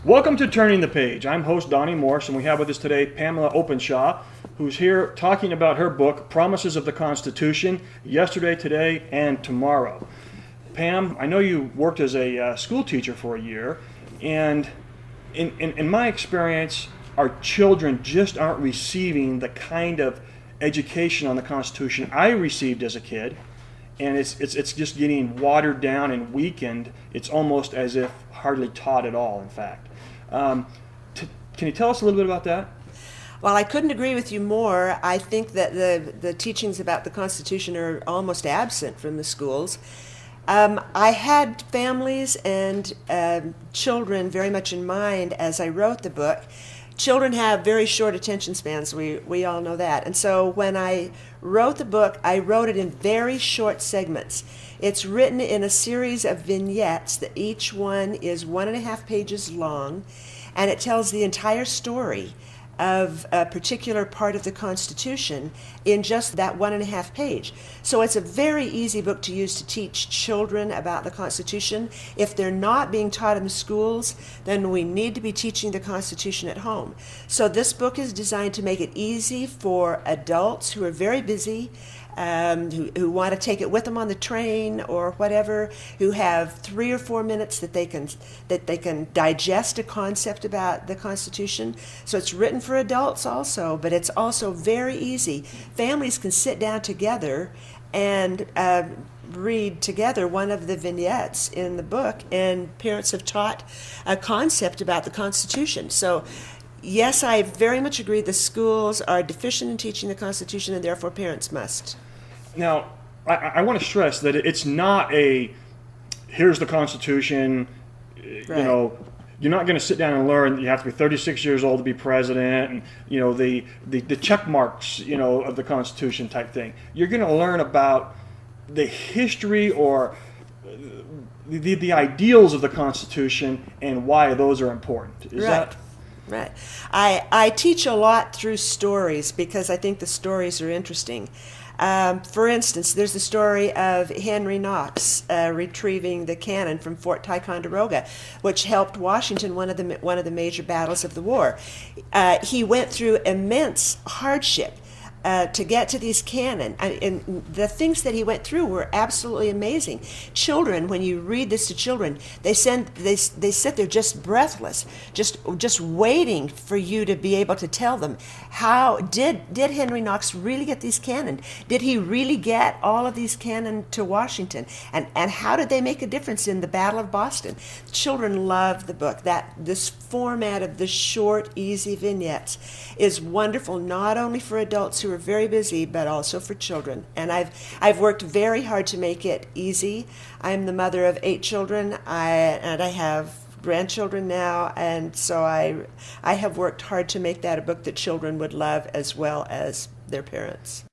Welcome to Turning the Page. I'm host Donnie Morse, and we have with us today Pamela Openshaw, who's here talking about her book, Promises of the Constitution, Yesterday, Today, and Tomorrow. Pam, I know you worked as a school teacher for a year, and in my experience, our children just aren't receiving the kind of education on the Constitution I received as a kid, and it's just getting watered down and weakened. It's almost as if hardly taught at all, in fact. Can you tell us a little bit about that? Well, I couldn't agree with you more. I think that the teachings about the Constitution are almost absent from the schools. I had families and children very much in mind as I wrote the book. Children have very short attention spans, we all know that. And so when I wrote the book, I wrote it in very short segments. It's written in a series of vignettes that each one is 1.5 pages long, and it tells the entire story of a particular part of the Constitution in just that 1.5 page. So it's a very easy book to use to teach children about the Constitution. If they're not being taught in the schools, then we need to be teaching the Constitution at home. So this book is designed to make it easy for adults who are very busy, who want to take it with them on the train or whatever, who have 3 or 4 minutes that they can digest a concept about the Constitution. So it's written for adults also, but it's also very easy. Families can sit down together and read together one of the vignettes in the book, and parents have taught a concept about the Constitution. So yes, I very much agree the schools are deficient in teaching the Constitution, and therefore parents must. Now, I want to stress that it's not here's the Constitution, Right. You're not going to sit down and learn. You have to be 36 years old to be president, and the check marks, of the Constitution type thing. You're going to learn about the history or the ideals of the Constitution and why those are important. Is Right. that? Right. I teach a lot through stories because I think the stories are interesting. For instance, there's the story of Henry Knox retrieving the cannon from Fort Ticonderoga, which helped Washington one of the major battles of the war. He went through immense hardship to get to these cannon, and the things that he went through were absolutely amazing. Children, when you read this to children, they sit there just breathless, just waiting for you to be able to tell them, how did Henry Knox really get these cannon? Did he really get all of these cannon to Washington? And how did they make a difference in the Battle of Boston? Children love the book. This format of the short, easy vignettes is wonderful, not only for adults who are very busy, but also for children. And I've worked very hard to make it easy. I'm the mother of 8 children, and I have grandchildren now, and so I have worked hard to make that a book that children would love as well as their parents.